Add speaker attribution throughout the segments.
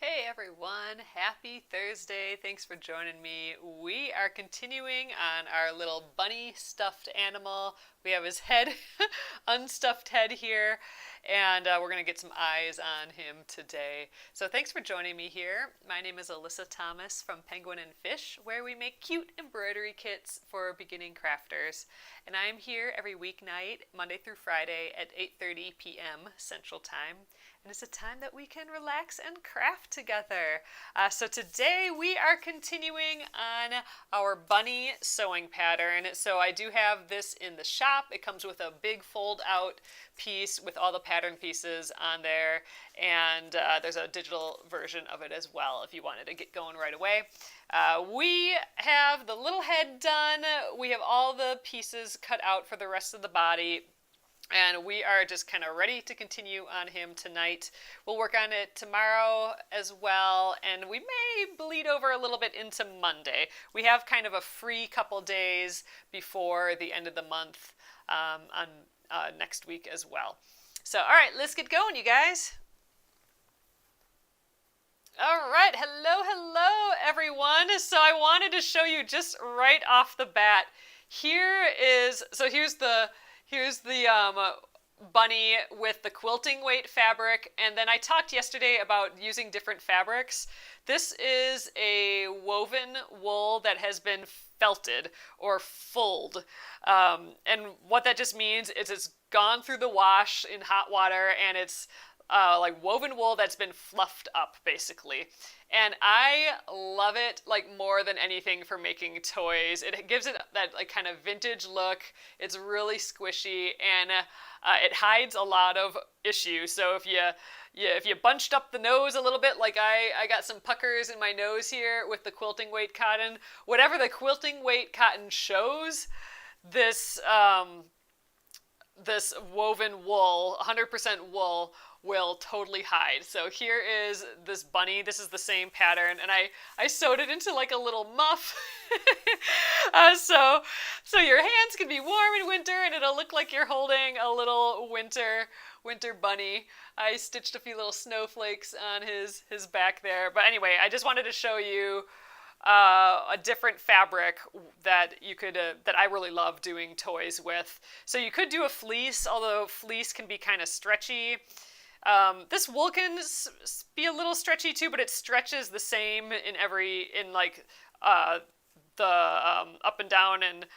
Speaker 1: Hey everyone, happy Thursday. Thanks for joining me. We are continuing on our little bunny stuffed animal. We have his head, unstuffed head here, and we're going to get some eyes on him today. So thanks for joining me here. My name is Alyssa Thomas from Penguin and Fish, where we make cute embroidery kits for beginning crafters. And I'm here every weeknight, Monday through Friday at 8:30 p.m. Central Time. And it's a time that we can relax and craft together. So today we are continuing on our bunny sewing pattern. So I do have this in the shop. It comes with a big fold out piece with all the pattern pieces on there. And there's a digital version of it as well if you wanted to get going right away. We have the little head done. We have all the pieces cut out for the rest of the body. And we are just kind of ready to continue on him tonight. We'll work on it tomorrow as well, and we may bleed over a little bit into Monday. We have kind of a free couple days before the end of the month on next week as well. So, all right, let's get going, you guys. All right, hello, everyone. So I wanted to show you just right off the bat. Here's the bunny with the quilting weight fabric, and then I talked yesterday about using different fabrics. This is a woven wool that has been felted or fulled, and what that just means is it's gone through the wash in hot water, and it's like woven wool that's been fluffed up, basically. And I love it like more than anything for making toys. It gives it that like kind of vintage look. It's really squishy, and it hides a lot of issues. So if you bunched up the nose a little bit, like I got some puckers in my nose here with the quilting weight cotton. Whatever the quilting weight cotton shows, this woven wool, 100% wool, will totally hide. So here is this bunny. This is the same pattern, and I sewed it into like a little muff. So your hands can be warm in winter, and it'll look like you're holding a little winter bunny. I stitched a few little snowflakes on his back there. But anyway, I just wanted to show you a different fabric that you could that I really love doing toys with. So you could do a fleece, although fleece can be kind of stretchy. This wool can be a little stretchy too, but it stretches the same in like the up and down and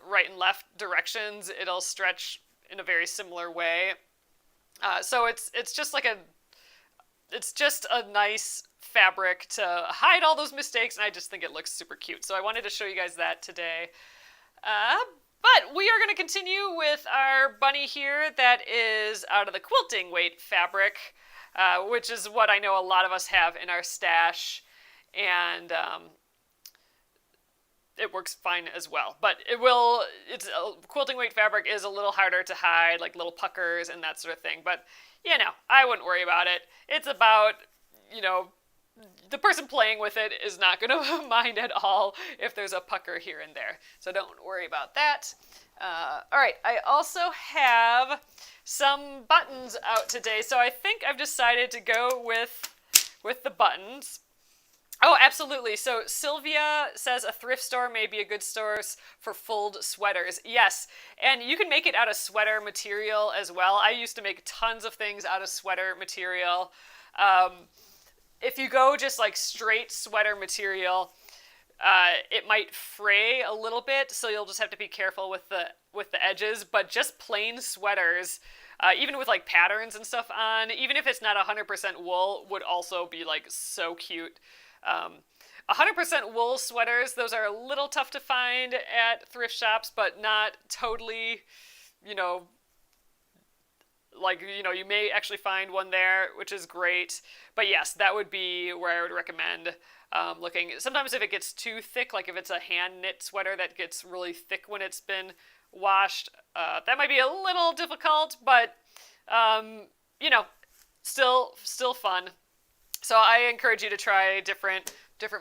Speaker 1: right and left directions. It'll stretch in a very similar way. So it's just a nice fabric to hide all those mistakes, and I just think it looks super cute. So I wanted to show you guys that today. But we are going to continue with our bunny here that is out of the quilting weight fabric, which is what I know a lot of us have in our stash, and it works fine as well. But quilting weight fabric is a little harder to hide, like little puckers and that sort of thing. But, I wouldn't worry about it. It's about, the person playing with it is not going to mind at all if there's a pucker here and there. So don't worry about that. All right, I also have some buttons out today. So I think I've decided to go with the buttons. Oh, absolutely. So Sylvia says a thrift store may be a good source for fulled sweaters. Yes, and you can make it out of sweater material as well. I used to make tons of things out of sweater material. If you go just like straight sweater material, it might fray a little bit, so you'll just have to be careful with the edges. But just plain sweaters, even with like patterns and stuff on, even if it's not 100% wool, would also be like so cute. 100% wool sweaters, those are a little tough to find at thrift shops, but not totally, you may actually find one there, which is great. But yes, that would be where I would recommend looking. Sometimes if it gets too thick, like if it's a hand knit sweater that gets really thick when it's been washed, that might be a little difficult, but still fun. So I encourage you to try different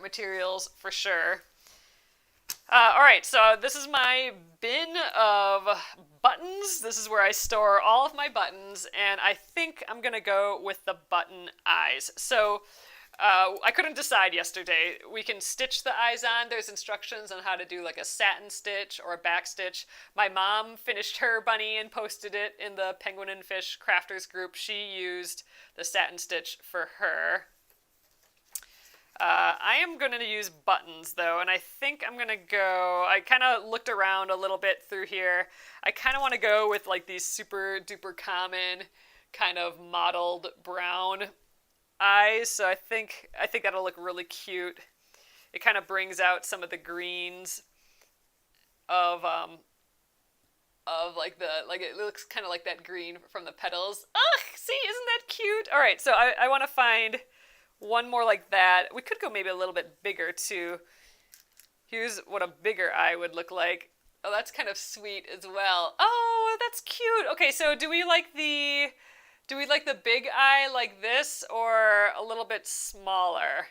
Speaker 1: materials for sure. All right, so this is my bin of buttons. This is where I store all of my buttons, and I think I'm going to go with the button eyes. So I couldn't decide yesterday. We can stitch the eyes on. There's instructions on how to do like a satin stitch or a back stitch. My mom finished her bunny and posted it in the Penguin and Fish Crafters group. She used the satin stitch for her. I am going to use buttons though, and I think I'm going to go, I kind of looked around a little bit through here. I kind of want to go with like these super duper common kind of mottled brown eyes, so I think that'll look really cute. It kind of brings out some of the greens of like it looks kind of like that green from the petals. Ugh, see, isn't that cute? All right, so I want to find one more like that. We could go maybe a little bit bigger too. Here's what a bigger eye would look like. Oh, that's kind of sweet as well. Oh, that's cute. Okay, so do we like the big eye like this or a little bit smaller?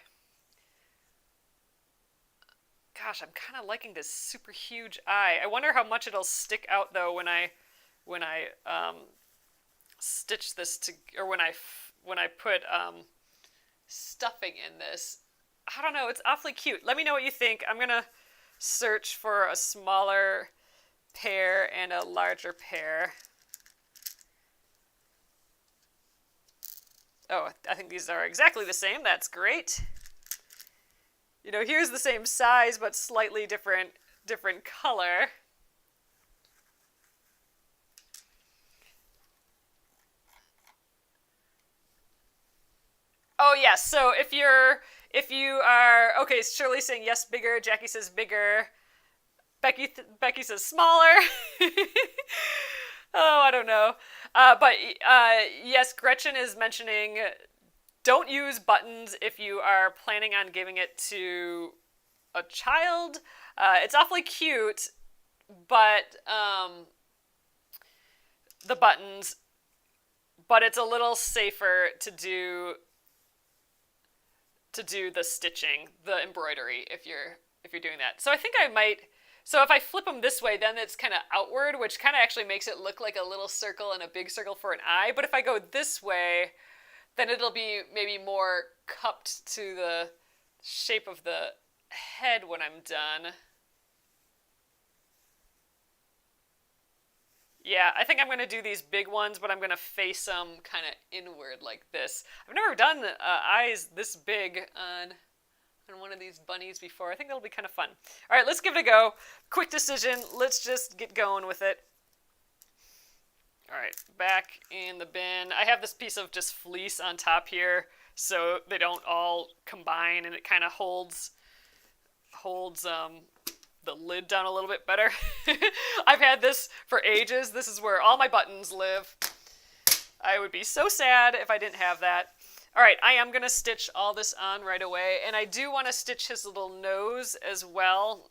Speaker 1: Gosh, I'm kind of liking this super huge eye. I wonder how much it'll stick out though when I stitch this to, or when I put stuffing in this. I don't know, it's awfully cute. Let me know what you think. I'm gonna search for a smaller pair and a larger pair. Oh, I think these are exactly the same. That's great. You know, here's the same size but slightly different color. Oh yes, so if you are okay, Shirley's saying yes, bigger. Jackie says bigger. Becky says smaller. Oh, I don't know. But yes, Gretchen is mentioning don't use buttons if you are planning on giving it to a child. It's awfully cute, but the buttons, but it's a little safer to do the stitching, the embroidery, if you're doing that. So I think I might. So if I flip them this way, then it's kind of outward, which kind of actually makes it look like a little circle and a big circle for an eye. But if I go this way, then it'll be maybe more cupped to the shape of the head when I'm done. Yeah, I think I'm going to do these big ones, but I'm going to face them kind of inward like this. I've never done eyes this big on one of these bunnies before. I think that'll be kind of fun. All right, let's give it a go. Quick decision. Let's just get going with it. All right, back in the bin. I have this piece of just fleece on top here so they don't all combine, and it kind of holds the lid down a little bit better. I've had this for ages. This is where all my buttons live. I would be so sad if I didn't have that. All right, I am going to stitch all this on right away, and I do want to stitch his little nose as well.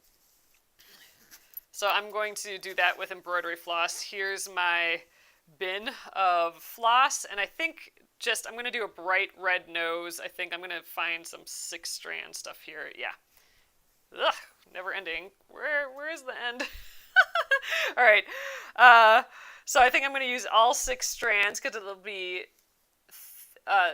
Speaker 1: So I'm going to do that with embroidery floss. Here's my bin of floss, and I think I'm going to do a bright red nose. I think I'm going to find some 6-strand stuff here. Yeah. Ugh, never ending. Where is the end? All right. So I think I'm going to use all 6 strands because it'll be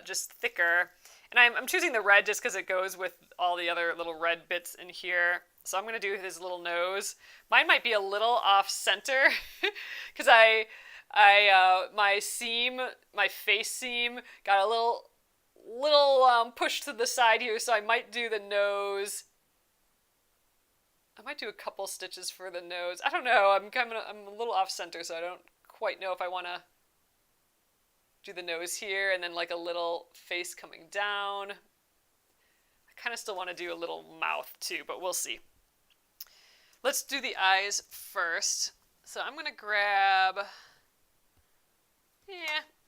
Speaker 1: just thicker. And I'm choosing the red just because it goes with all the other little red bits in here. So I'm going to do his little nose. Mine might be a little off center because my face seam got a little pushed to the side here, so I might do the nose. I might do a couple stitches for the nose. I don't know. I'm a little off center, so I don't quite know if I want to do the nose here and then like a little face coming down. I kind of still want to do a little mouth too, but we'll see. Let's do the eyes first. So I'm going to grab,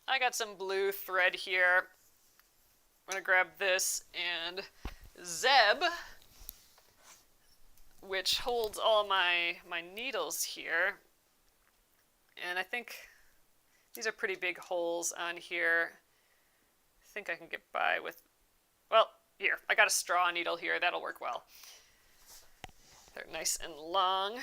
Speaker 1: I got some blue thread here. I'm going to grab this and Zeb, which holds all my needles here. And I think these are pretty big holes on here. I think I can get by with, well, here, I got a straw needle here. That'll work well. They're nice and long.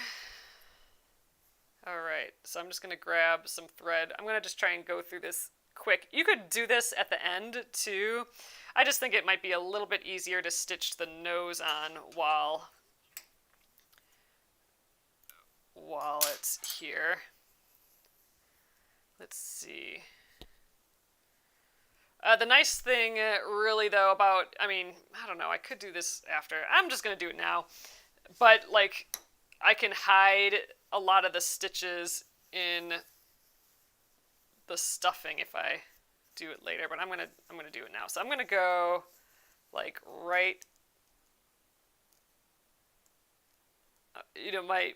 Speaker 1: All right, so I'm just going to grab some thread. I'm going to just try and go through this quick. You could do this at the end too. I just think it might be a little bit easier to stitch the nose on while it's here. Let's see. The nice thing really though about, I mean, I don't know, I could do this after. I'm just going to do it now. But like, I can hide a lot of the stitches in the stuffing if I do it later, but I'm gonna do it now. So I'm gonna go like right, my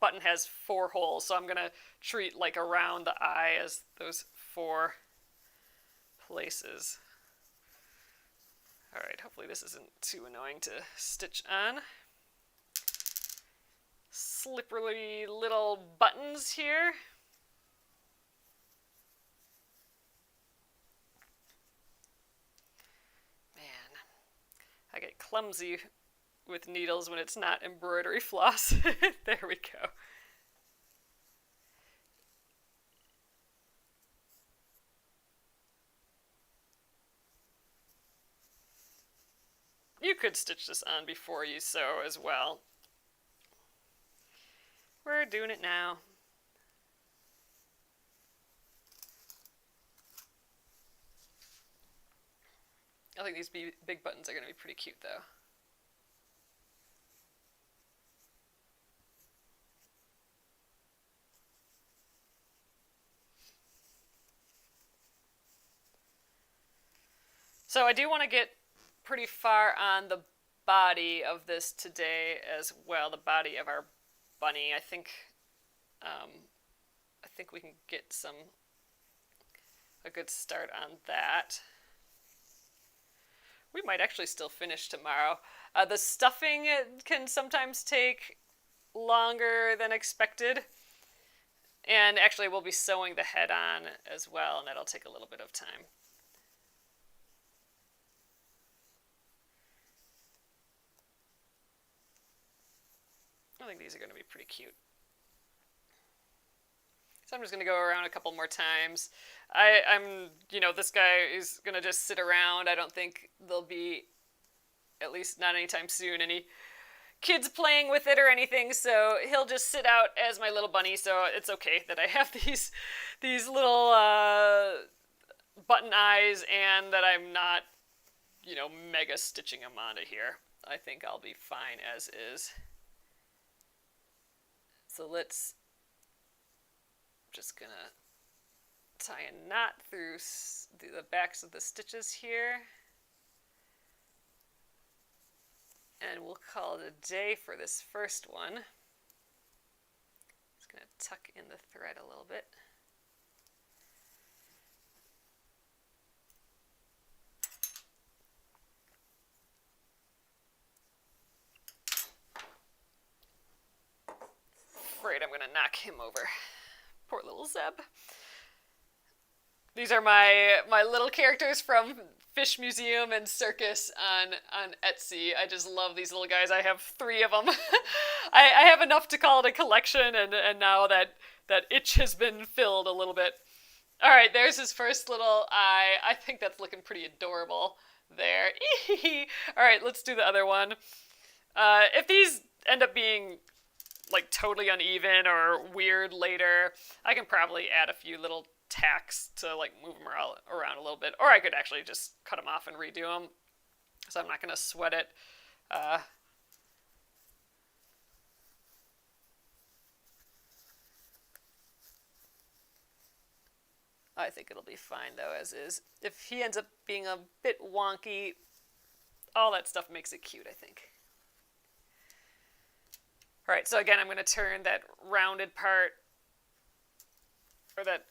Speaker 1: button has 4 holes, so I'm gonna treat like around the eye as those 4 places. All right, hopefully this isn't too annoying to stitch on. Slippery little buttons here. Man, I get clumsy with needles when it's not embroidery floss. There we go. You could stitch this on before you sew as well. We're doing it now. I think these big buttons are going to be pretty cute though. So I do want to get pretty far on the body of this today as well, the body of our bunny. I think we can get a good start on that. We might actually still finish tomorrow. The stuffing can sometimes take longer than expected. And actually we'll be sewing the head on as well, and that'll take a little bit of time. I think these are going to be pretty cute. So I'm just going to go around a couple more times. This guy is going to just sit around. I don't think there'll be, at least not anytime soon, any kids playing with it or anything. So he'll just sit out as my little bunny. So it's okay that I have these little button eyes and that I'm not, mega stitching them onto here. I think I'll be fine as is. So just gonna tie a knot through the backs of the stitches here. And we'll call it a day for this first one. Just gonna tuck in the thread a little bit. Afraid I'm gonna knock him over. Poor little Zeb. These are my little characters from Fish Museum and Circus on Etsy. I just love these little guys. I have 3 of them. I have enough to call it a collection, and now that itch has been filled a little bit. All right, there's his first little eye. I think that's looking pretty adorable there. All right, let's do the other one. If these end up being like totally uneven or weird later, I can probably add a few little tacks to like move them around a little bit, or I could actually just cut them off and redo them, so I'm not going to sweat it. I think it'll be fine though as is. If he ends up being a bit wonky, all that stuff makes it cute, I think. All right, so again, I'm going to turn that rounded part, or that,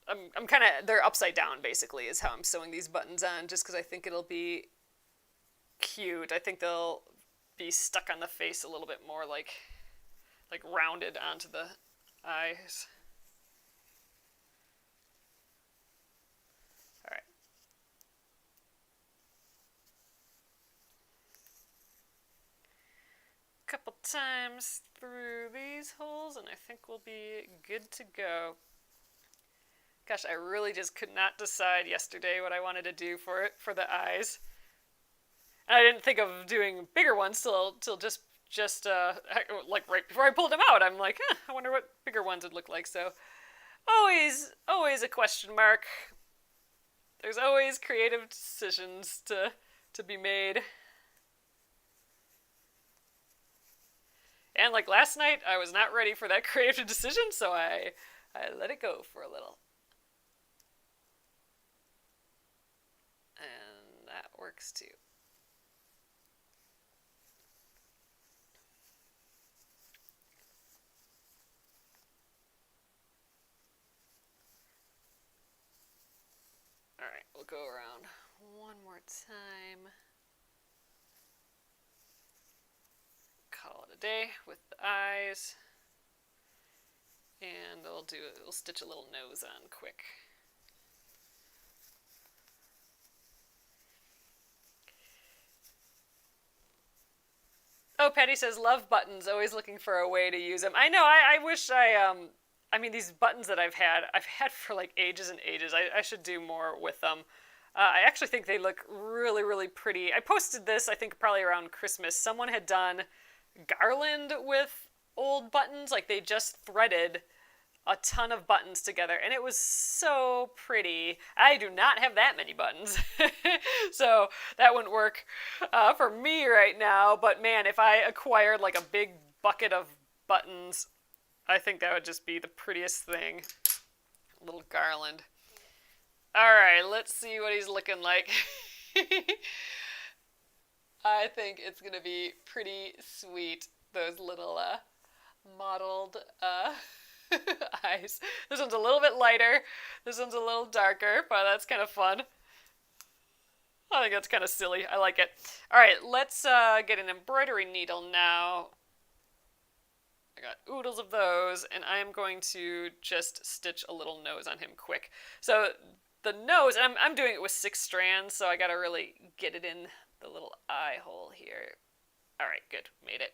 Speaker 1: I'm kind of, they're upside down basically is how I'm sewing these buttons on, just because I think it'll be cute. I think they'll be stuck on the face a little bit more, like rounded onto the eyes. All right. Couple times through these holes and I think we'll be good to go. Gosh, I really just could not decide yesterday what I wanted to do for the eyes. And I didn't think of doing bigger ones till just like right before I pulled them out. I'm like, I wonder what bigger ones would look like. So always a question mark. There's always creative decisions to be made. And like last night, I was not ready for that creative decision, so I let it go for a little. And that works too. Alright, we'll go around one more time. Call it a day with the eyes. And we'll stitch a little nose on quick. Oh, Patty says, love buttons, always looking for a way to use them. I know, I wish I mean, these buttons that I've had for like ages and ages. I should do more with them. I actually think they look really, really pretty. I posted this, I think, probably around Christmas. Someone had done garland with old buttons. Like, they just threaded a ton of buttons together, and it was so pretty. I do not have that many buttons, so that wouldn't work for me right now. But man, if I acquired like a big bucket of buttons, I think that would just be the prettiest thing. A little garland. Alright, let's see what he's looking like. I think it's gonna be pretty sweet, those little mottled eyes. This one's a little bit lighter, this one's a little darker, but that's kind of fun. I think that's kind of silly. I like it. Alright, let's get an embroidery needle now. I got oodles of those, and I am going to just stitch a little nose on him quick. So the nose, and I'm doing it with 6 strands, so I gotta really get it in the little eye hole here. Alright, good. Made it.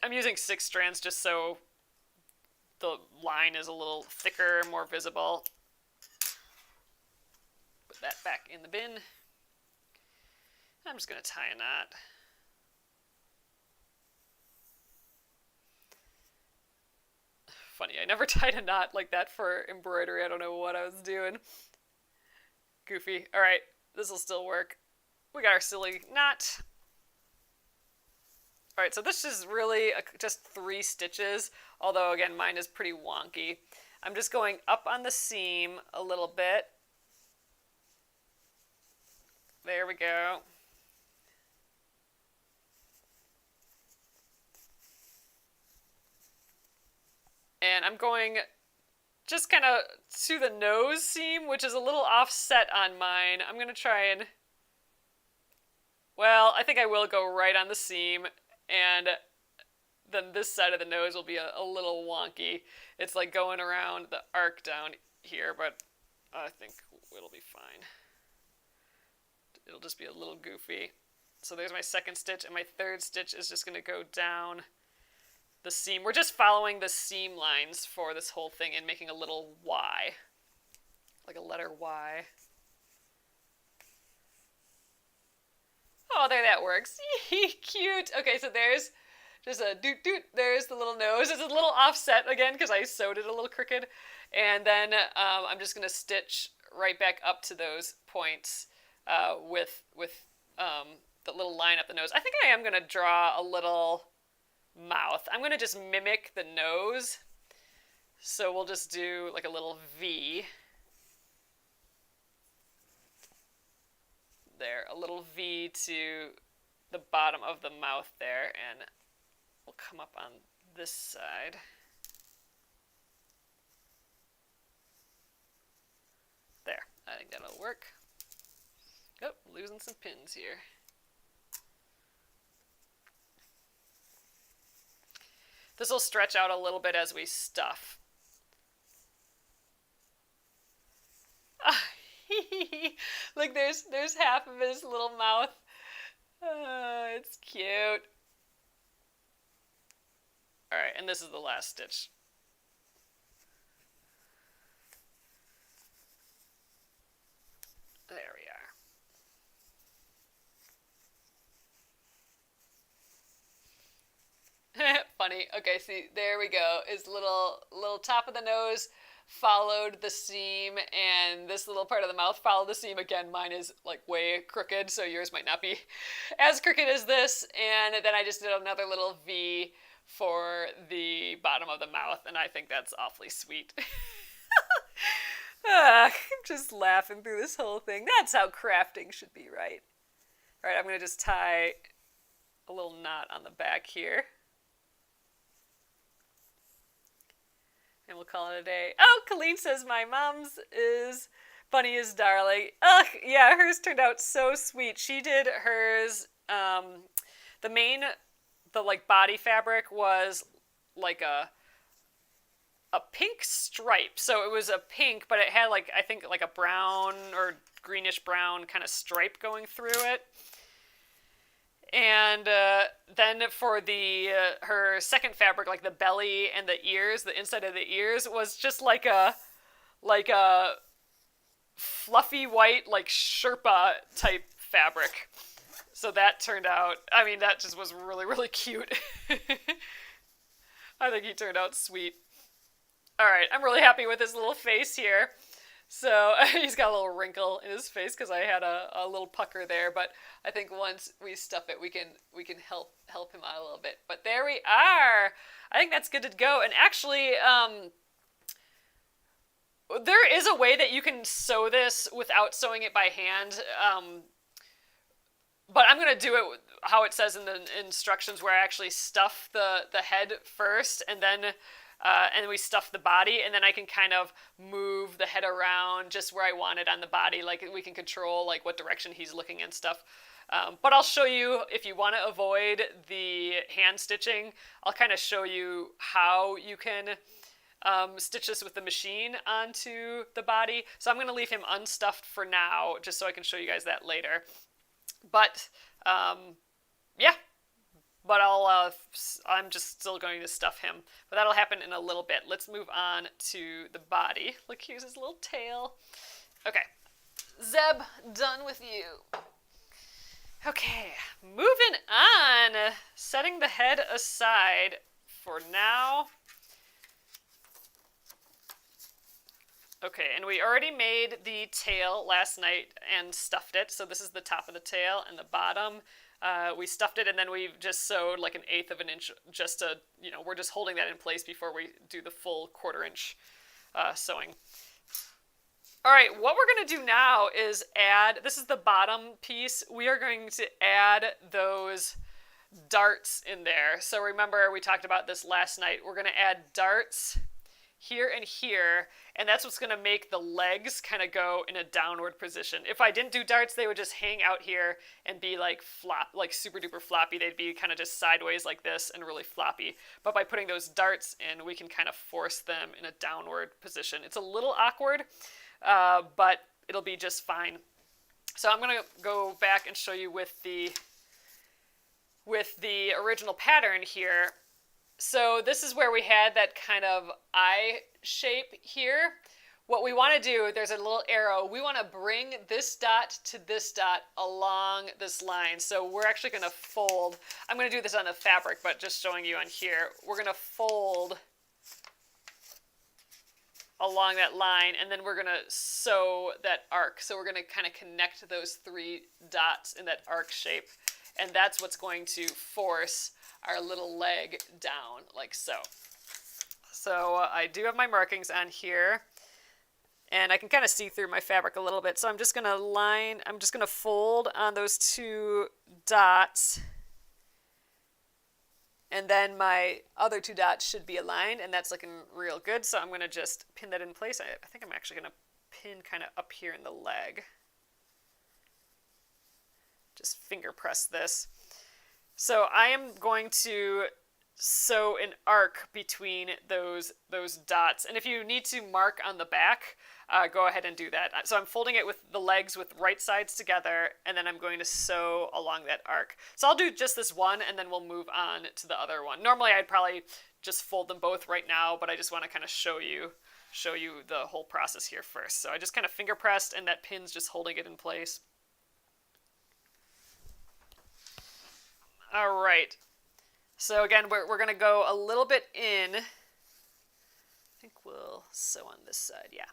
Speaker 1: I'm using 6 strands just so the line is a little thicker, more visible. Put that back in the bin. I'm just going to tie a knot. Funny, I never tied a knot like that for embroidery. I don't know what I was doing. Goofy. Alright, this will still work. We got our silly knot. Alright, so this is really just 3 stitches, although again mine is pretty wonky. I'm just going up on the seam a little bit. There we go. And I'm going just kind of to the nose seam, which is a little offset on mine. I'm going to try and, well, I think I will go right on the seam, and then this side of the nose will be a little wonky. It's like going around the arc down here, but I think it'll be fine. It'll just be a little goofy. So there's my 2nd stitch, and my 3rd stitch is just going to go down the seam. We're just following the seam lines for this whole thing and making a little Y, like a letter Y. Oh, there, that works. Cute. Okay, so there's just a doot doot. There's the little nose. It's a little offset again because I sewed it a little crooked. And then I'm just going to stitch right back up to those points with the little line up the nose. I think I am going to draw a little mouth. I'm going to just mimic the nose. So we'll just do like a little V. There, a little V to the bottom of the mouth there, and we'll come up on this side. There, I think that'll work. Oh, losing some pins here. This will stretch out a little bit as we stuff. Look, there's half of his little mouth. It's cute. Alright, and this is the last stitch. There we are. Funny. Okay, see, there we go. Is little top of the nose followed the seam, and this little part of the mouth followed the seam. Again, mine is like way crooked, so yours might not be as crooked as this. And then I just did another little V for the bottom of the mouth, and I think that's awfully sweet. I'm just laughing through this whole thing. That's how crafting should be, right? All right, I'm going to just tie a little knot on the back here. And we'll call it a day. Oh, Colleen says my mom's bunny is darling. Ugh, yeah, hers turned out so sweet. She did hers, the like body fabric was like a pink stripe. So it was a pink, but it had like, I think like a brown or greenish brown kind of stripe going through it. And then for her second fabric, like the belly and the ears, the inside of the ears was just like a fluffy white, like Sherpa type fabric. So that turned out, I mean, that just was really, really cute. I think he turned out sweet. All right, I'm really happy with his little face here. So he's got a little wrinkle in his face because I had a little pucker there, but I think once we stuff it, we can help him out a little bit. But there we are. I think that's good to go. And actually, there is a way that you can sew this without sewing it by hand. But I'm going to do it how it says in the instructions, where I actually stuff the head first, and then we stuff the body, and then I can kind of move the head around just where I want it on the body. Like, we can control like what direction he's looking and stuff. But I'll show you, if you want to avoid the hand stitching, I'll kind of show you how you can stitch this with the machine onto the body. So I'm going to leave him unstuffed for now, just so I can show you guys that later. But yeah. But I'm just still going to stuff him. But that'll happen in a little bit. Let's move on to the body. Look, here's his little tail. Okay. Zeb, done with you. Okay, moving on. Setting the head aside for now. Okay, and we already made the tail last night and stuffed it. So this is the top of the tail, and the bottom. We stuffed it, and then we've just sewed like 1/8 of an inch, just to, we're just holding that in place before we do the full 1/4 inch sewing. All right, what we're going to do now is add, this is the bottom piece, we are going to add those darts in there. So remember, we talked about this last night. We're going to add darts here and here, and that's what's going to make the legs kind of go in a downward position. If I didn't do darts, they would just hang out here and be like super duper floppy. They'd be kind of just sideways like this and really floppy. But by putting those darts in, we can kind of force them in a downward position. It's a little awkward, but it'll be just fine. So I'm going to go back and show you with the original pattern here. So this is where we had that kind of eye shape here. What we want to do, there's a little arrow. We want to bring this dot to this dot along this line. So we're actually going to fold. I'm going to do this on the fabric, but just showing you on here. We're going to fold along that line, and then we're going to sew that arc. So we're going to kind of connect those 3 dots in that arc shape. And that's what's going to force our little leg down, like so. So I do have my markings on here, and I can kind of see through my fabric a little bit. So I'm just going to fold on those 2 dots, and then my other 2 dots should be aligned, and that's looking real good. So I'm going to just pin that in place. I think I'm actually going to pin kind of up here in the leg. Just finger press this. So I am going to sew an arc between those dots. And if you need to mark on the back, go ahead and do that. So I'm folding it with the legs with right sides together, and then I'm going to sew along that arc. So I'll do just this one, and then we'll move on to the other one. Normally I'd probably just fold them both right now, but I just want to kind of show you show you the whole process here first. So I just kind of finger pressed, and that pin's just holding it in place. All right. So again, we're going to go a little bit in. I think we'll sew on this side, yeah.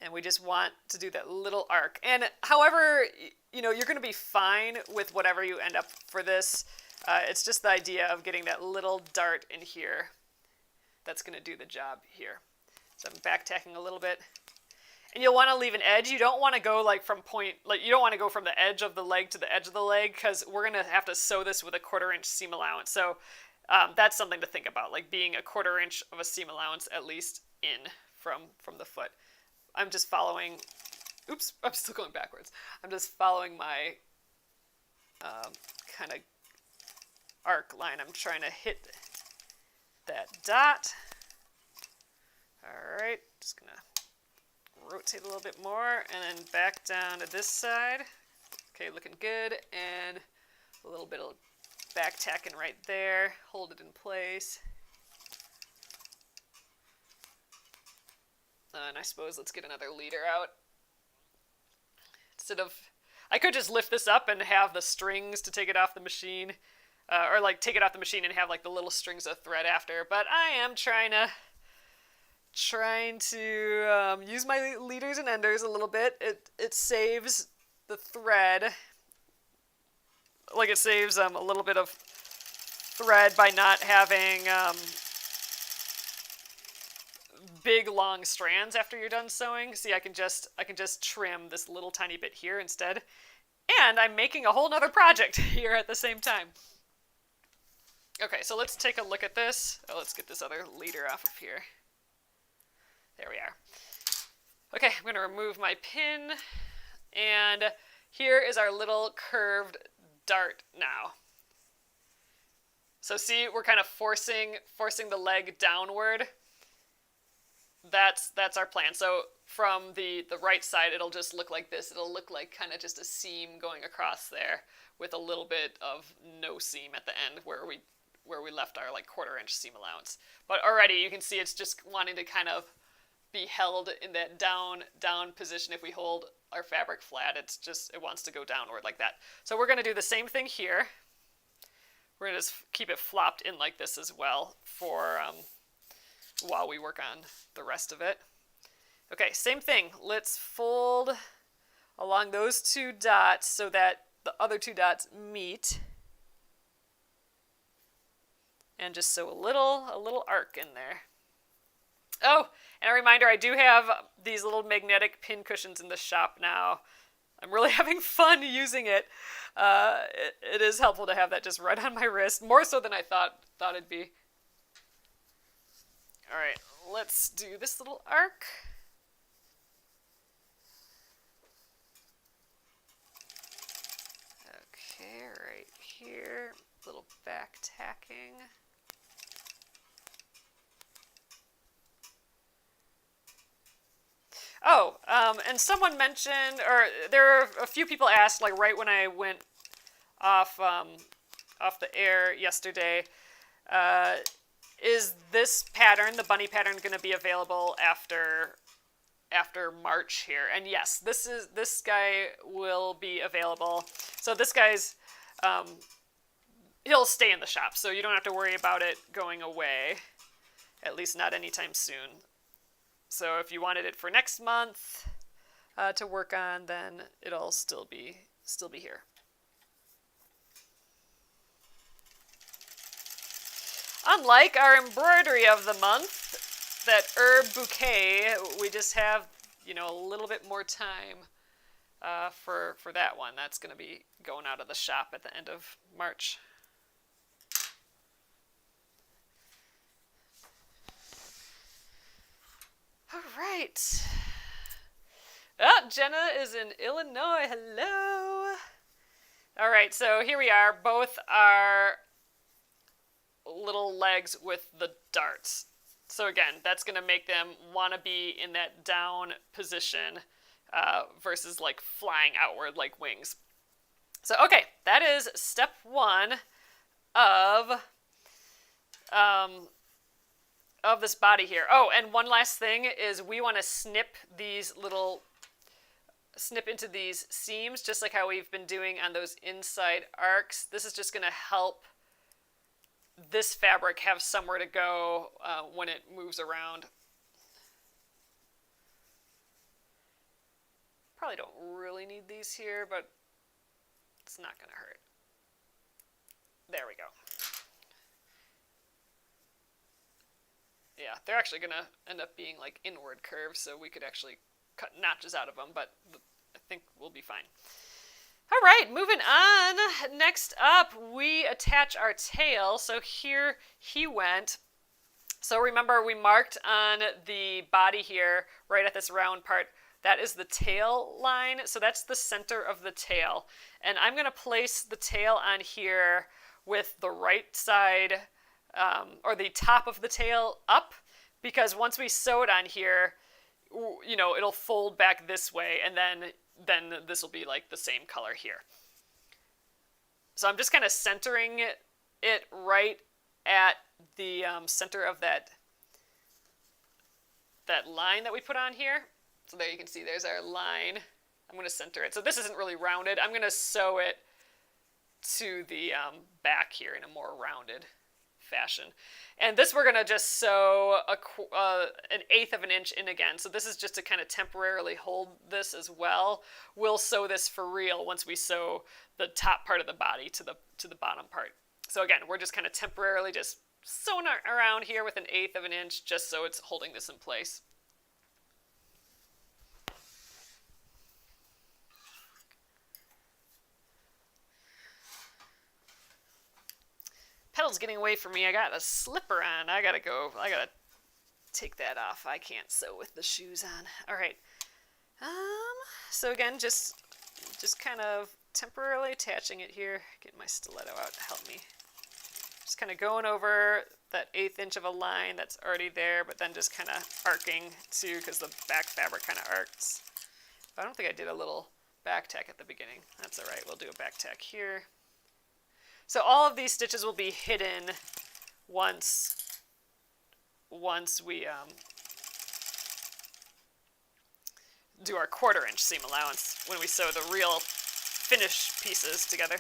Speaker 1: And we just want to do that little arc. And however, you know, you're going to be fine with whatever you end up for this. It's just the idea of getting that little dart in here that's going to do the job here. So I'm back tacking a little bit. And you'll want to leave an edge. You don't want to go like from you don't want to go from the edge of the leg to the edge of the leg, because we're going to have to sew this with a 1/4 inch seam allowance. So that's something to think about, like being a 1/4 inch of a seam allowance at least in from the foot. I'm just following, oops, I'm still going backwards. I'm just following my kind of arc line. I'm trying to hit that dot. All right, just gonna rotate a little bit more and then back down to this side. Okay, looking good. And a little bit of back tacking right there. Hold it in place. And I suppose let's get another leader out. Instead of, I could just lift this up and have the strings to take it off the machine. Or like take it off the machine and have like the little strings of thread after. But I am trying to use my leaders and enders a little bit. It saves the thread. Like it saves a little bit of thread by not having big long strands after you're done sewing. See, I can just trim this little tiny bit here instead. And I'm making a whole nother project here at the same time. Okay, so let's take a look at this. Oh, let's get this other leader off of here. There we are. Okay, I'm going to remove my pin, and here is our little curved dart now. So see, we're kind of forcing the leg downward. That's our plan. So from the right side, it'll just look like this. It'll look like kind of just a seam going across there with a little bit of no seam at the end where we left our like 1/4 inch seam allowance. But already you can see it's just wanting to kind of be held in that down position. If we hold our fabric flat, it wants to go downward like that. So we're going to do the same thing here. We're going to just keep it flopped in like this as well for while we work on the rest of it. Okay, same thing. Let's fold along those 2 dots so that the other 2 dots meet. And just sew a little arc in there. Oh, and a reminder, I do have these little magnetic pin cushions in the shop now. I'm really having fun using it. It is helpful to have that just right on my wrist, more so than I thought it'd be. All right, let's do this little arc. Okay, right here, little back tacking. Oh, and someone mentioned, or there are a few people asked, like right when I went off the air yesterday, is this pattern, the bunny pattern, going to be available after March here? And yes, this guy will be available. So this guy's he'll stay in the shop, so you don't have to worry about it going away, at least not anytime soon. So if you wanted it for next month to work on, then it'll still be here. Unlike our embroidery of the month, that herb bouquet, we just have, a little bit more time for that one. That's going to be going out of the shop at the end of March. All right. Oh, Jenna is in Illinois. Hello. All right, so here we are. Both are little legs with the darts. So again, that's going to make them want to be in that down position versus like flying outward like wings. So, okay, that is step 1 of of this body here. Oh, and one last thing is we want to snip into these seams, just like how we've been doing on those inside arcs. This is just going to help this fabric have somewhere to go when it moves around. Probably don't really need these here, but it's not going to hurt. There we go. Yeah, they're actually going to end up being like inward curves, so we could actually cut notches out of them, but I think we'll be fine. All right, moving on. Next up, we attach our tail. So here he went. So remember, we marked on the body here, right at this round part. That is the tail line. So that's the center of the tail. And I'm going to place the tail on here with the right side, or the top of the tail up, because once we sew it on here, you know, it'll fold back this way, and then this will be like the same color here. So I'm just kind of centering it right at the center of that line that we put on here. So there you can see there's our line. I'm going to center it. So this isn't really rounded. I'm going to sew it to the back here in a more rounded fashion. And this we're going to just sew an eighth of an inch in again. So this is just to kind of temporarily hold this as well. We'll sew this for real once we sew the top part of the body to the bottom part. So again, we're just kind of temporarily just sewing around here with an eighth of an inch just so it's holding this in place. Pedal's getting away from me. I got a slipper on. I gotta take that off. I can't sew with the shoes on. All right. So again, just kind of temporarily attaching it here. Get my stiletto out to help me. Just kind of going over that eighth inch of a line that's already there, but then just kind of arcing too, because the back fabric kind of arcs. I don't think I did a little back tack at the beginning. That's all right. We'll do a back tack here. So all of these stitches will be hidden once we do our 1/4 inch seam allowance, when we sew the real finished pieces together,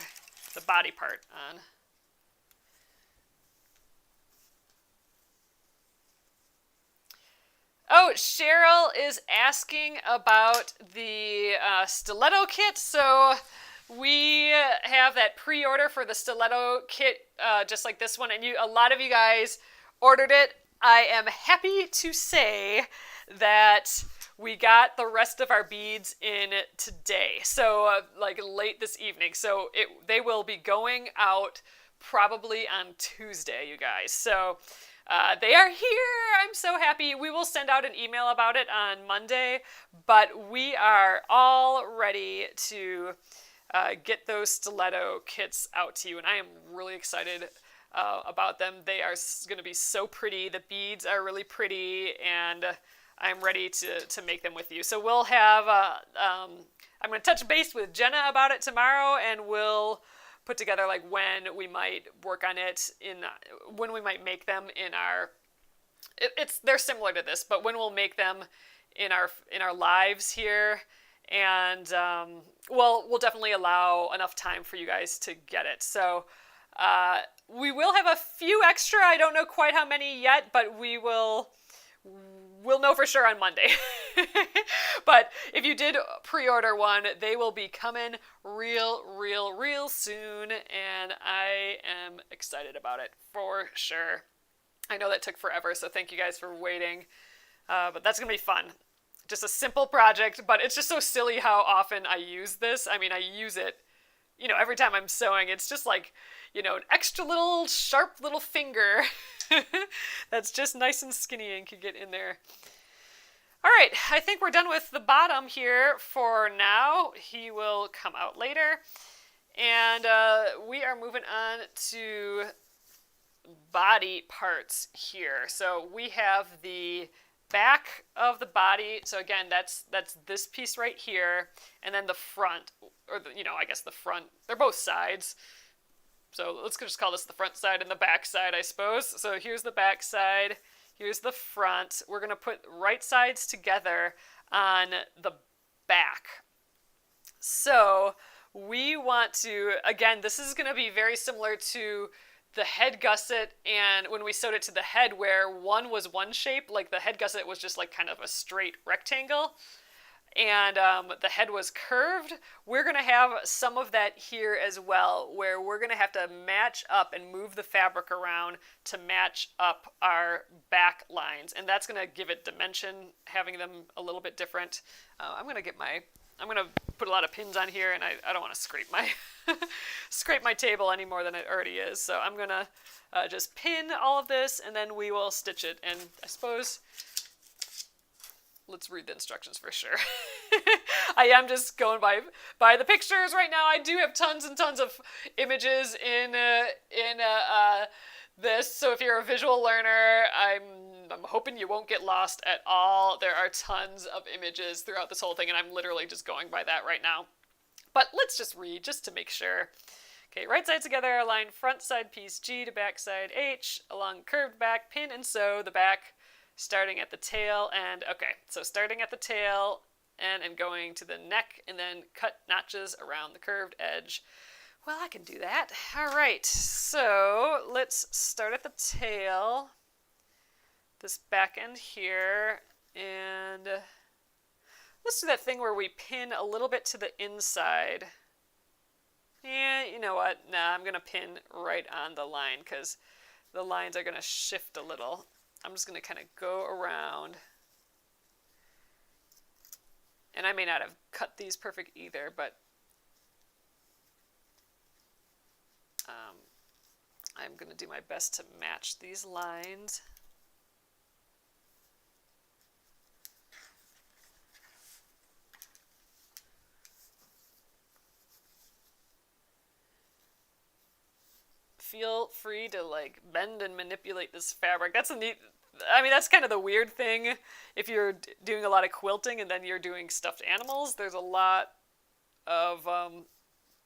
Speaker 1: the body part on. Oh, Cheryl is asking about the stiletto kit. So we have that pre-order for the stiletto kit, just like this one, and a lot of you guys ordered it. I am happy to say that we got the rest of our beads in today, so like late this evening. So they will be going out probably on Tuesday, you guys. So they are here. I'm so happy. We will send out an email about it on Monday, but we are all ready to get those stiletto kits out to you, and I am really excited about them. They are going to be so pretty. The beads are really pretty, and I'm ready to make them with you. So we'll have, I'm going to touch base with Jenna about it tomorrow, and we'll put together like when we might work on it, when we might make them in our, they're similar to this, but when we'll make them in our lives here. And we'll definitely allow enough time for you guys to get it. So we will have a few extra. I don't know quite how many yet, but we'll know for sure on Monday. But if you did pre-order one, they will be coming real soon, and I am excited about it for sure. I know that took forever, so thank you guys for waiting. But that's gonna be fun. Just a simple project, but it's just so silly how often I use this. I mean, I use it, every time I'm sewing. It's just like, an extra little sharp little finger that's just nice and skinny and can get in there. All right, I think we're done with the bottom here for now. He will come out later. And we are moving on to body parts here. So we have the back of the body. So again, that's this piece right here, and then the front, or I guess the front. They're both sides. So let's just call this the front side and the back side, I suppose. So here's the back side. Here's the front. We're going to put right sides together on the back. So we want to, again, this is going to be very similar to the head gusset and when we sewed it to the head, where one was one shape, like the head gusset was just like kind of a straight rectangle, and the head was curved. We're going to have some of that here as well, where we're going to have to match up and move the fabric around to match up our back lines, and that's going to give it dimension, having them a little bit different. I'm going to put a lot of pins on here, and I don't want to scrape my scrape my table any more than it already is. So I'm going to just pin all of this, and then we will stitch it. And I suppose, let's read the instructions for sure. I am just going by the pictures right now. I do have tons and tons of images in this, so if you're a visual learner, I'm hoping you won't get lost at all. There are tons of images throughout this whole thing, and I'm literally just going by that right now. But let's just read, just to make sure. Okay, right sides together, align front side piece G to back side H, along curved back, pin and sew the back, starting at the tail, and okay, so starting at the tail, and going to the neck, and then cut notches around the curved edge. Well, I can do that. All right, so let's start at the tail, this back end here, and let's do that thing where we pin a little bit to the inside. Yeah, you know what? Nah, I'm going to pin right on the line because the lines are going to shift a little. I'm just going to kind of go around. And I may not have cut these perfect either, but I'm going to do my best to match these lines. Feel free to like bend and manipulate this fabric. That's a neat, I mean, that's kind of the weird thing if you're doing a lot of quilting and then you're doing stuffed animals. There's a lot of,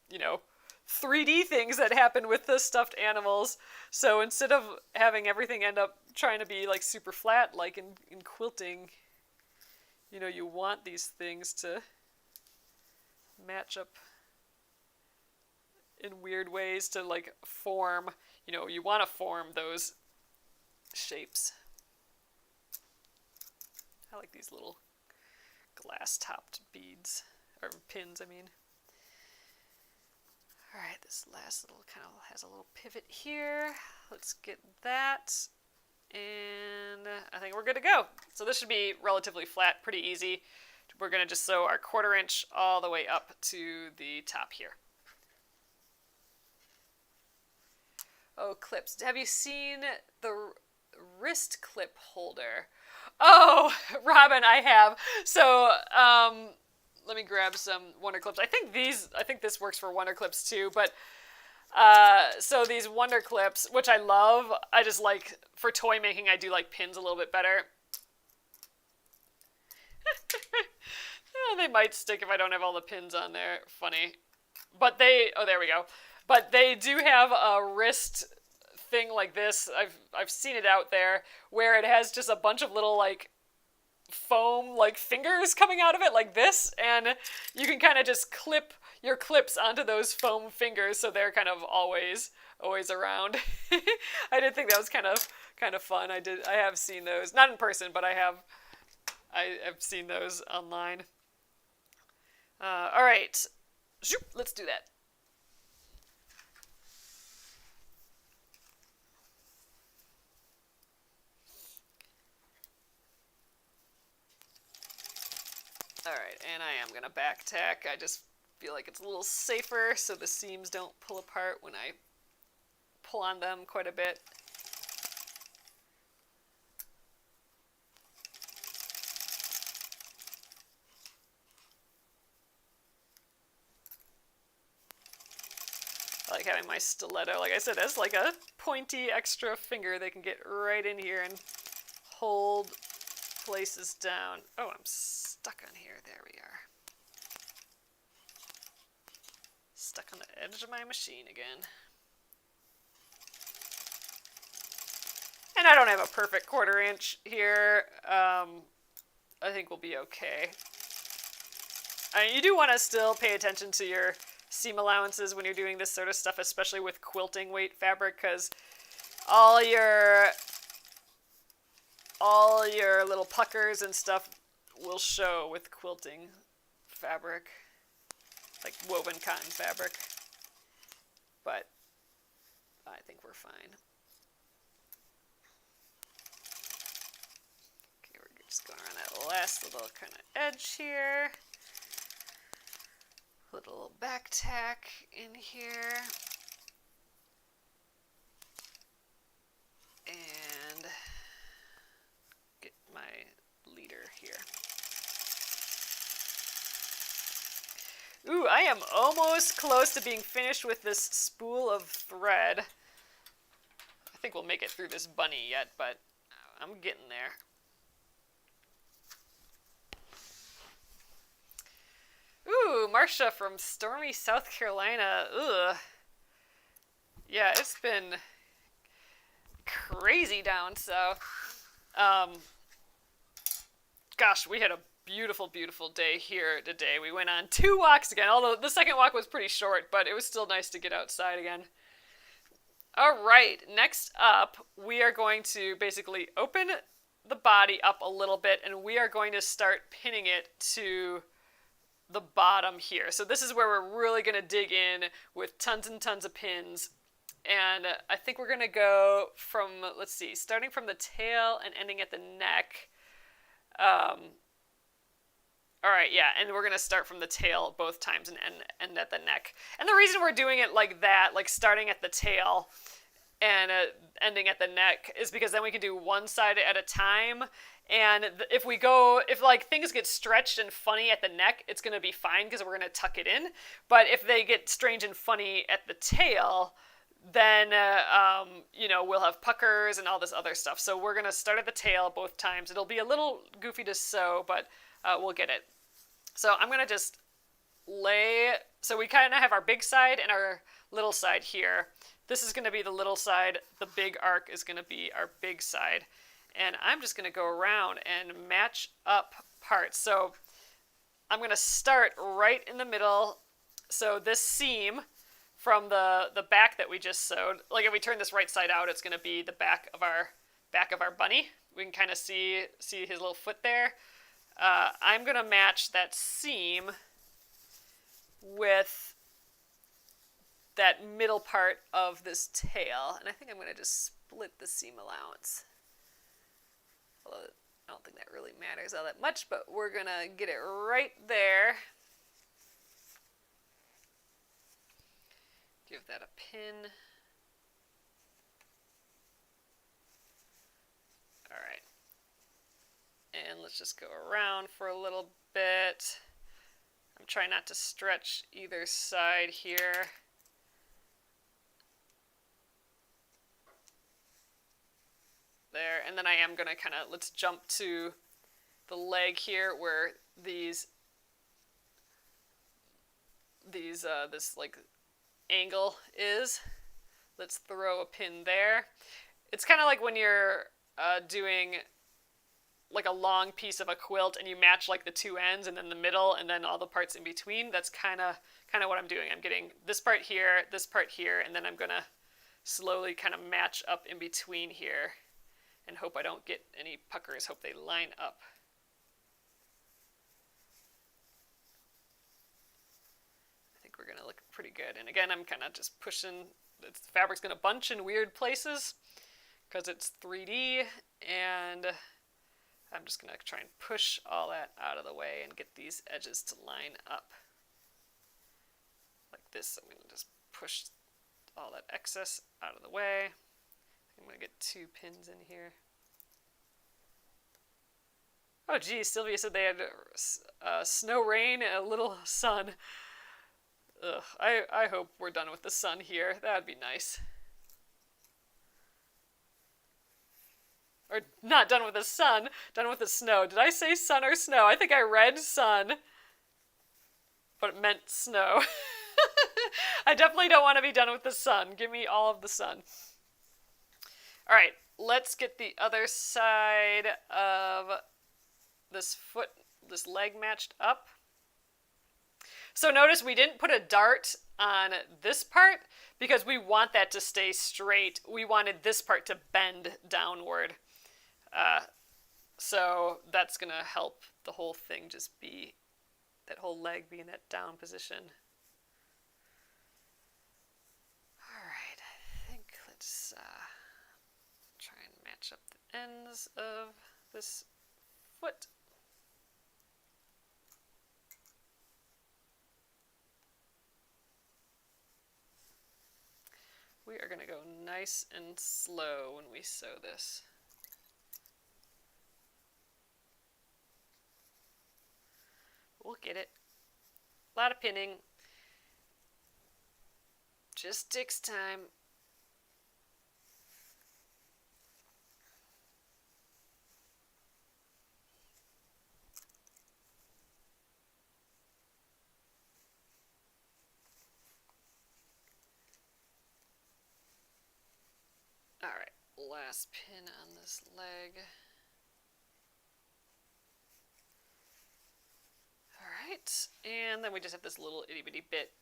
Speaker 1: you know, 3D things that happen with the stuffed animals. So instead of having everything end up trying to be like super flat, like in quilting, you know, you want these things to match up in weird ways to like form, you know, you want to form those shapes. I like these little glass topped beads, or pins, I mean. All right, this last little kind of has a little pivot here. Let's get that, and I think we're good to go. So this should be relatively flat, pretty easy. We're going to just sew our 1/4 inch all the way up to the top here. Oh, clips. Have you seen the wrist clip holder? Oh, Robin, I have. So, let me grab some Wonder Clips. I think this works for Wonder Clips too, but so these Wonder Clips, which I love, I just like, for toy making, I do like pins a little bit better. They might stick if I don't have all the pins on there. Funny. But oh, there we go. But they do have a wrist thing like this. I've seen it out there where it has just a bunch of little like foam like fingers coming out of it like this, and you can kind of just clip your clips onto those foam fingers so they're kind of always around. I did think that was kind of fun. I have seen those, not in person, but I have seen those online. All right, let's do that. Alright, and I am going to back tack. I just feel like it's a little safer so the seams don't pull apart when I pull on them quite a bit. I like having my stiletto, like I said, as like a pointy extra finger. They can get right in here and hold places down. Oh, I'm stuck on here. There we are. Stuck on the edge of my machine again. And I don't have a perfect 1/4 inch here. I think we'll be okay. I mean, you do want to still pay attention to your seam allowances when you're doing this sort of stuff, especially with quilting weight fabric, because all your little puckers and stuff will show with quilting fabric, like woven cotton fabric. But I think we're fine. Okay, we're just going around that last little kind of edge here. Little back tack in here. And get my leader here. Ooh, I am almost close to being finished with this spool of thread. I think we'll make it through this bunny yet, but I'm getting there. Ooh, Marcia from stormy South Carolina. Ugh. Yeah, it's been crazy down south. Gosh, we had a beautiful, beautiful day here today. We went on 2 walks again, although the second walk was pretty short, but it was still nice to get outside again. All right, next up, we are going to basically open the body up a little bit, and we are going to start pinning it to the bottom here. So this is where we're really going to dig in with tons and tons of pins. And I think we're going to go from, let's see, starting from the tail and ending at the neck. All right, yeah, and we're going to start from the tail both times and end at the neck. And the reason we're doing it like that, like starting at the tail and ending at the neck, is because then we can do one side at a time. And if like things get stretched and funny at the neck, it's going to be fine because we're going to tuck it in. But if they get strange and funny at the tail, then, we'll have puckers and all this other stuff. So we're going to start at the tail both times. It'll be a little goofy to sew, but we'll get it. So I'm going to just so we kind of have our big side and our little side here. This is going to be the little side. The big arc is going to be our big side. And I'm just going to go around and match up parts. So I'm going to start right in the middle. So this seam from the back that we just sewed, like if we turn this right side out, it's going to be the back of our bunny. We can kind of see his little foot there. I'm going to match that seam with that middle part of this tail. And I think I'm going to just split the seam allowance. Although I don't think that really matters all that much, but we're going to get it right there. Give that a pin. All right. And let's just go around for a little bit. I'm trying not to stretch either side here. There, and then I am going to kind of, let's jump to the leg here where this like angle is. Let's throw a pin there. It's kind of like when you're doing like a long piece of a quilt and you match like the 2 ends and then the middle and then all the parts in between. That's kind of what I'm doing. I'm getting this part here, and then I'm going to slowly kind of match up in between here. And hope I don't get any puckers. Hope they line up. I think we're going to look pretty good. And again, I'm kind of just pushing. The fabric's going to bunch in weird places because it's 3D. And I'm just going to try and push all that out of the way and get these edges to line up. Like this. I'm going to just push all that excess out of the way. I'm going to get 2 pins in here. Oh, geez, Sylvia said they had snow, rain, and a little sun. Ugh, I hope we're done with the sun here. That'd be nice. Or not done with the sun, done with the snow. Did I say sun or snow? I think I read sun, but it meant snow. I definitely don't want to be done with the sun. Give me all of the sun. All right, let's get the other side of this foot, this leg matched up. So notice we didn't put a dart on this part because we want that to stay straight. We wanted this part to bend downward. So that's going to help the whole thing just be, that whole leg be in that down position. All right, I think let's try and match up the ends of this foot. We are going to go nice and slow when we sew this. We'll get it. A lot of pinning. Just takes time. All right, last pin on this leg. All right, and then we just have this little itty bitty bit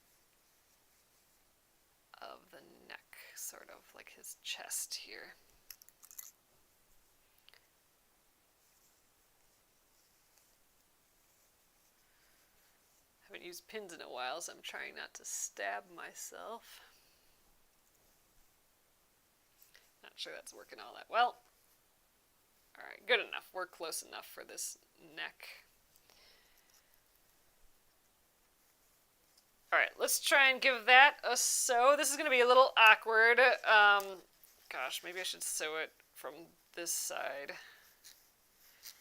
Speaker 1: of the neck, sort of like his chest here. Haven't used pins in a while, so I'm trying not to stab myself. Not sure that's working all that well. All right, good enough. We're close enough for this neck. All right, let's try and give that a sew. This is going to be a little awkward. Gosh, maybe I should sew it from this side.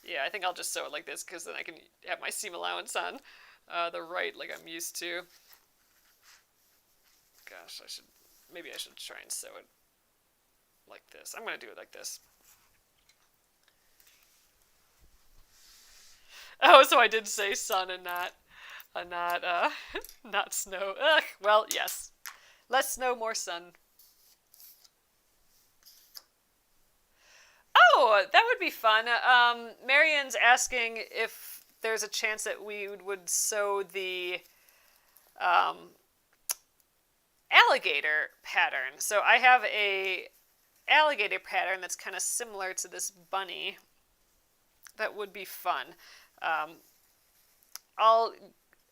Speaker 1: Yeah, I think I'll just sew it like this because then I can have my seam allowance on the right like I'm used to. Gosh, maybe I should try and sew it like this. I'm going to do it like this. Oh, so I did say sun and not not snow. Ugh, well, yes. Less snow, more sun. Oh, that would be fun. Marian's asking if there's a chance that we would sew the alligator pattern. So I have a alligator pattern that's kind of similar to this bunny. That would be fun. I'll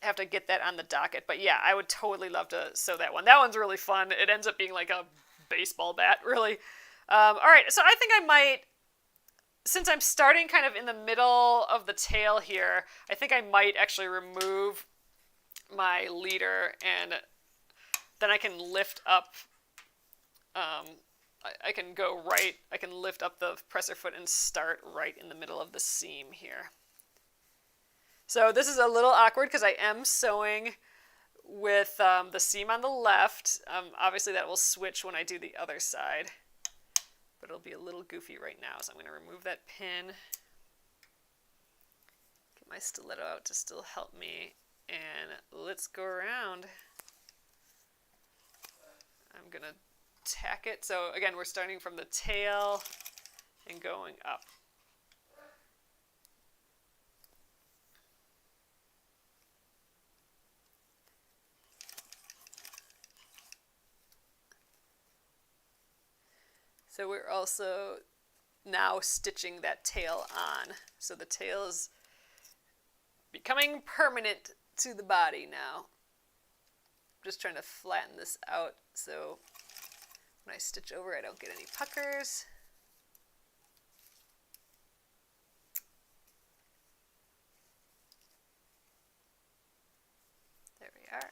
Speaker 1: have to get that on the docket, but yeah, I would totally love to sew that one. That one's really fun. It ends up being like a baseball bat, really. All right, so I think I might, since I'm starting kind of in the middle of the tail here, I think I might actually remove my leader, and then I can lift up, I can go right, I can lift up the presser foot and start right in the middle of the seam here. So this is a little awkward because I am sewing with the seam on the left. Obviously that will switch when I do the other side, but it'll be a little goofy right now. So I'm going to remove that pin, get my stiletto out to still help me, and let's go around. I'm going to tack it. So again, we're starting from the tail and going up. So we're also now stitching that tail on. So the tail is becoming permanent to the body now. I'm just trying to flatten this out so when I stitch over I don't get any puckers. There we are.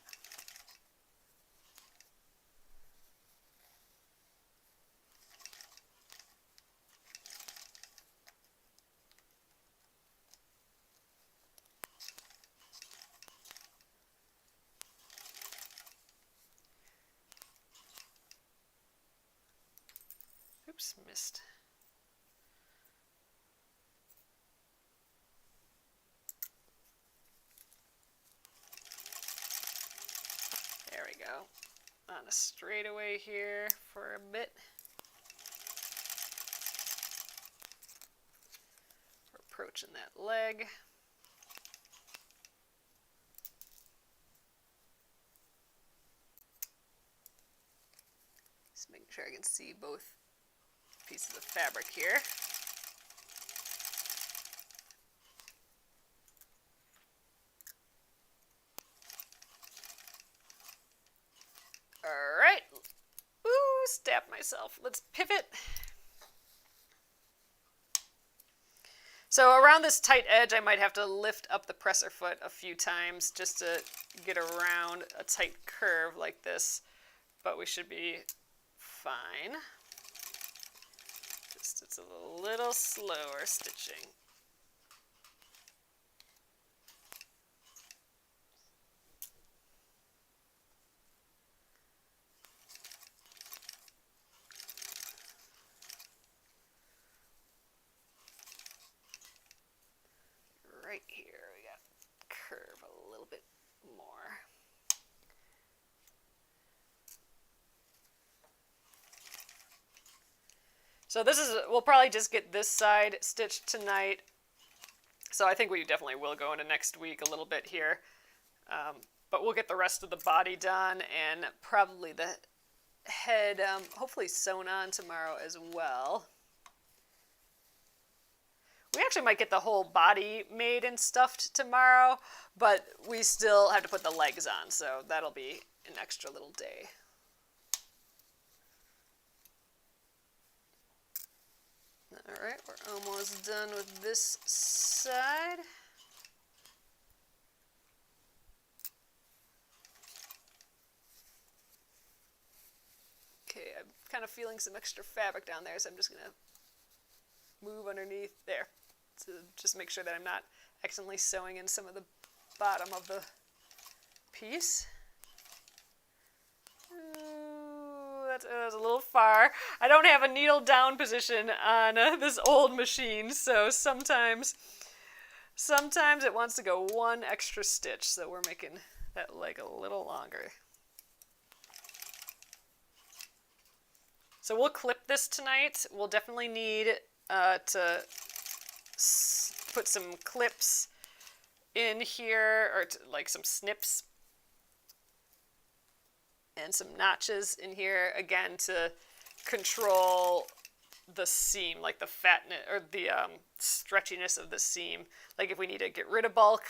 Speaker 1: Oops, missed. There we go. On a straightaway here for a bit. approaching that leg. Just making sure I can see both pieces of fabric here. All right. Ooh, stabbed myself. Let's pivot. So around this tight edge, I might have to lift up the presser foot a few times just to get around a tight curve like this, but we should be fine. Just it's a little slower stitching. Right here, we got curve a little bit more. So this is, we'll probably just get this side stitched tonight. So I think we definitely will go into next week a little bit here. But we'll get the rest of the body done and probably the head hopefully sewn on tomorrow as well. We actually might get the whole body made and stuffed tomorrow, but we still have to put the legs on, so that'll be an extra little day. All right, we're almost done with this side. Okay, I'm kind of feeling some extra fabric down there, so I'm just going to move underneath there to just make sure that I'm not accidentally sewing in some of the bottom of the piece. Ooh, that was a little far. I don't have a needle down position on this old machine, so sometimes it wants to go one extra stitch, so we're making that leg a little longer. So we'll clip this tonight. We'll definitely need to put some clips in here, or like some snips and some notches in here, again, to control the seam, like the fatness or the stretchiness of the seam. Like if we need to get rid of bulk,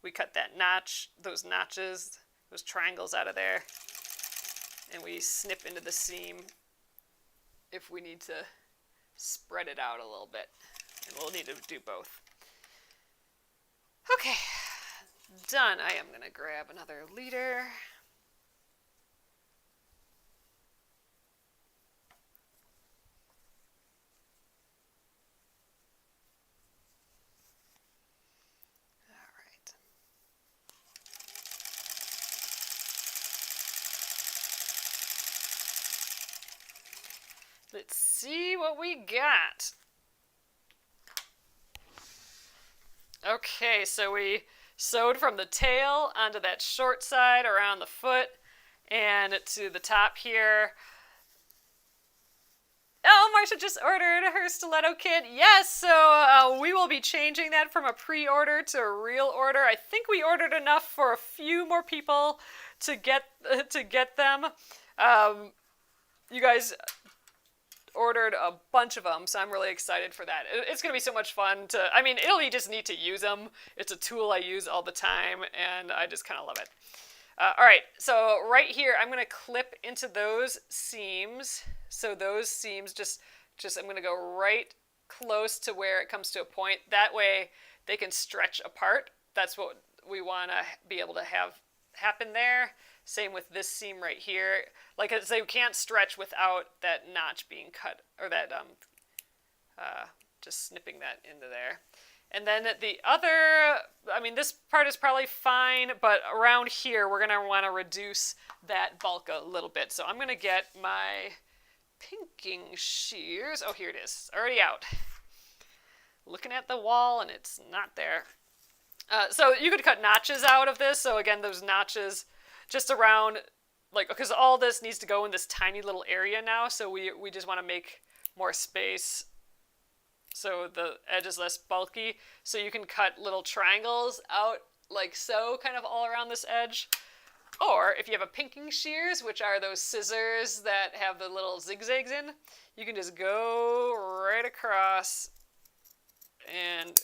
Speaker 1: we cut that notch, those notches, those triangles out of there, and we snip into the seam if we need to spread it out a little bit. And we'll need to do both. Okay, done. I am going to grab another leader. All right. Let's see what we got. Okay, so we sewed from the tail onto that short side around the foot and to the top here. Oh, Marcia just ordered her stiletto kit. Yes, so we will be changing that from a pre-order to a real order. I think we ordered enough for a few more people to get them. You guys ordered a bunch of them, so I'm really excited for that. It's going to be so much fun it'll be just neat to use them. It's a tool I use all the time, and I just kind of love it. All right, so right here, I'm going to clip into those seams. So those seams, just I'm going to go right close to where it comes to a point. That way, they can stretch apart. That's what we want to be able to have happen there. Same with this seam right here. Like I say, we can't stretch without that notch being cut, or that just snipping that into there. And then the other, this part is probably fine, but around here we're gonna want to reduce that bulk a little bit. So I'm gonna get my pinking shears. Oh, here it is. It's already out. Looking at the wall and it's not there. So you could cut notches out of this. So again, those notches just around, because all this needs to go in this tiny little area now, so we just want to make more space so the edge is less bulky. So you can cut little triangles out like so, kind of all around this edge. Or if you have a pinking shears, which are those scissors that have the little zigzags in, you can just go right across and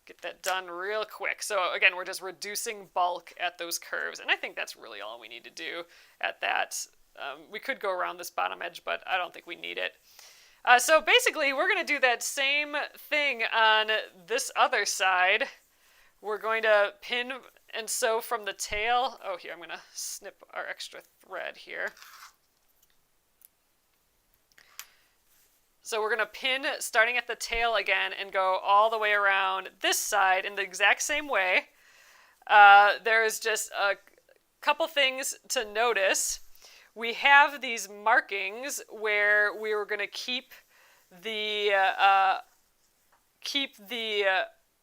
Speaker 1: get that done real quick. So again, we're just reducing bulk at those curves, and I think that's really all we need to do at that. We could go around this bottom edge, but I don't think we need it. So basically, we're going to do that same thing on this other side. We're going to pin and sew from the tail. Oh, here, I'm going to snip our extra thread here. So we're going to pin starting at the tail again and go all the way around this side in the exact same way. There's just a couple things to notice. We have these markings where we were going to keep the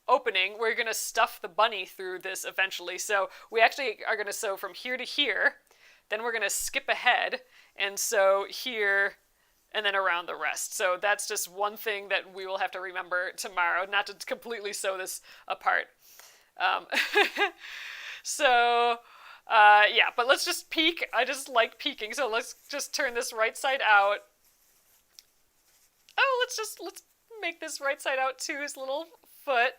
Speaker 1: opening. We're going to stuff the bunny through this eventually. So we actually are going to sew from here to here. Then we're going to skip ahead and sew here and then around the rest. So that's just one thing that we will have to remember tomorrow, not to completely sew this apart. Yeah, but let's just peek. I just like peeking, so let's just turn this right side out. Oh, let's make this right side out to his little foot.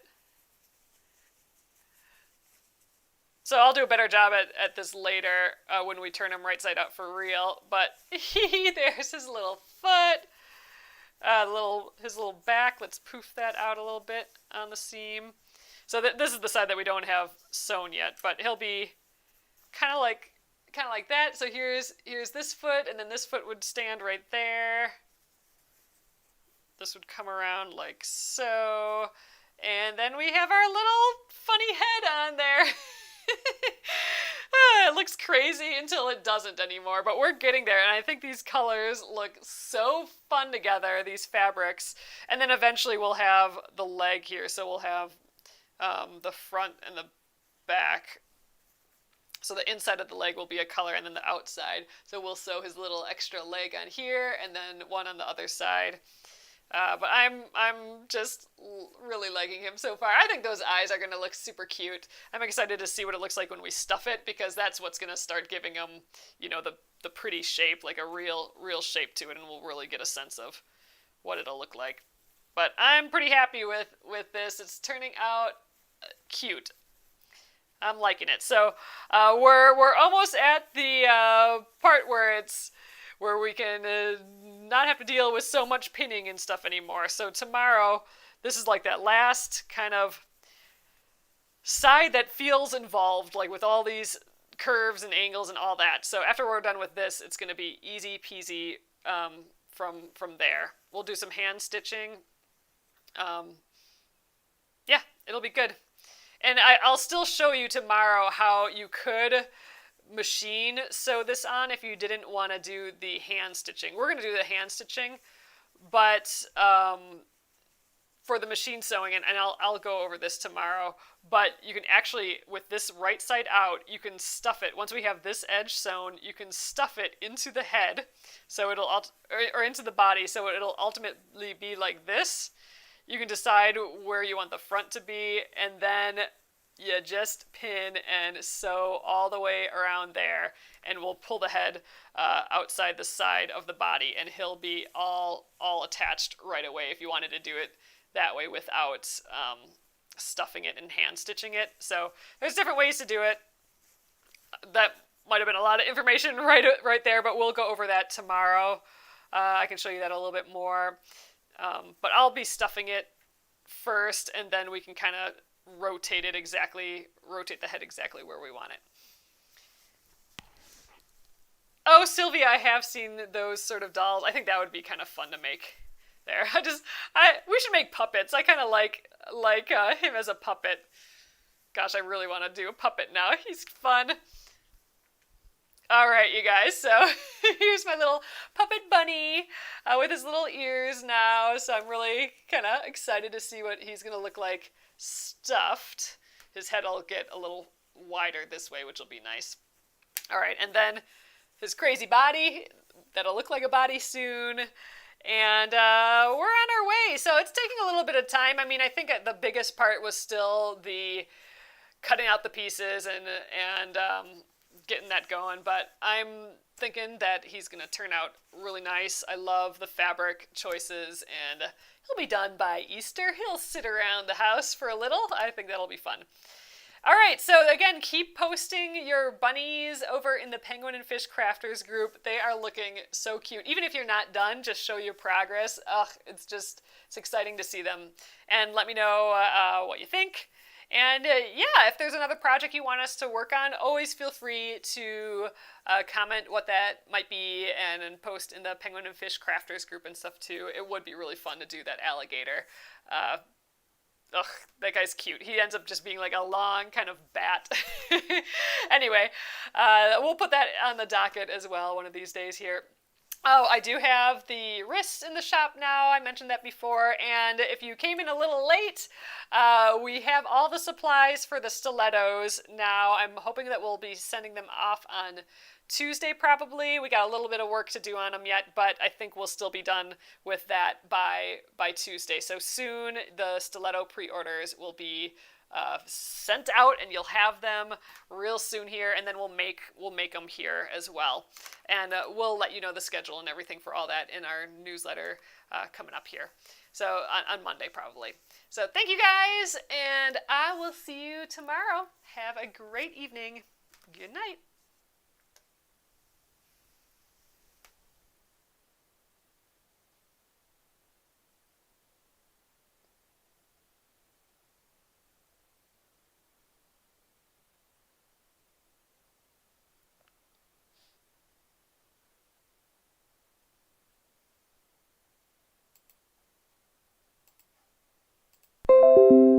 Speaker 1: So I'll do a better job at this later when we turn him right side out for real. But there's his little foot, his little back. Let's poof that out a little bit on the seam. So this is the side that we don't have sewn yet, but he'll be kind of like that. So here's this foot, and then this foot would stand right there. This would come around like so, and then we have our little funny head on there. It looks crazy until it doesn't anymore, but we're getting there, and I think these colors look so fun together, these fabrics. And then eventually we'll have the leg here, so we'll have the front and the back. So the inside of the leg will be a color, and then the outside. So we'll sew his little extra leg on here, and then one on the other side. But I'm just really liking him so far. I think those eyes are going to look super cute. I'm excited to see what it looks like when we stuff it, because that's what's going to start giving him, the pretty shape, like a real shape to it, and we'll really get a sense of what it'll look like. But I'm pretty happy with this. It's turning out cute. I'm liking it. So we're almost at the part where we can not have to deal with so much pinning and stuff anymore. So tomorrow, this is like that last kind of side that feels involved, like with all these curves and angles and all that. So after we're done with this, it's going to be easy peasy from there. We'll do some hand stitching. Yeah, it'll be good. And I'll still show you tomorrow how you could machine sew this on if you didn't want to do the hand stitching. We're going to do the hand stitching, but for the machine sewing, and I'll go over this tomorrow, but you can actually, with this right side out, you can stuff it. Once we have this edge sewn, you can stuff it into the head, so it'll or into the body, so it'll ultimately be like this. You can decide where you want the front to be, and then you just pin and sew all the way around there, and we'll pull the head outside the side of the body, and he'll be all attached right away if you wanted to do it that way without stuffing it and hand stitching it. So there's different ways to do it. That might have been a lot of information right there, but we'll go over that tomorrow. I can show you that a little bit more. But I'll be stuffing it first, and then we can kind of rotate the head exactly where we want it. Oh, Sylvia, I have seen those sort of dolls. I think that would be kind of fun to make there. We should make puppets. I kind of like him as a puppet. Gosh, I really want to do a puppet now. He's fun. All right, you guys, so here's my little puppet bunny with his little ears now, so I'm really kind of excited to see what he's going to look like stuffed. His head will get a little wider this way, which will be nice. All right, and then his crazy body, that'll look like a body soon, And we're on our way. So it's taking a little bit of time. I mean, I think the biggest part was still the cutting out the pieces and getting that going. But I'm thinking that he's going to turn out really nice. I love the fabric choices, and he'll be done by Easter. He'll sit around the house for a little. I think that'll be fun. All right, so again, keep posting your bunnies over in the Penguin and Fish Crafters group. They are looking so cute. Even if you're not done, just show your progress. Ugh, it's exciting to see them. And let me know what you think. And yeah, if there's another project you want us to work on, always feel free to comment what that might be and post in the Penguin and Fish Crafters group and stuff too. It would be really fun to do that alligator. Ugh, that guy's cute. He ends up just being like a long kind of bat. Anyway, we'll put that on the docket as well one of these days here. Oh, I do have the wrists in the shop now. I mentioned that before. And if you came in a little late, we have all the supplies for the stilettos now. I'm hoping that we'll be sending them off on Tuesday probably. We got a little bit of work to do on them yet, but I think we'll still be done with that by Tuesday. So soon the stiletto pre-orders will be sent out, and you'll have them real soon here, and then we'll make them here as well, and we'll let you know the schedule and everything for all that in our newsletter coming up here. So on Monday probably. So thank you guys, and I will see you tomorrow. Have a great evening. Good night.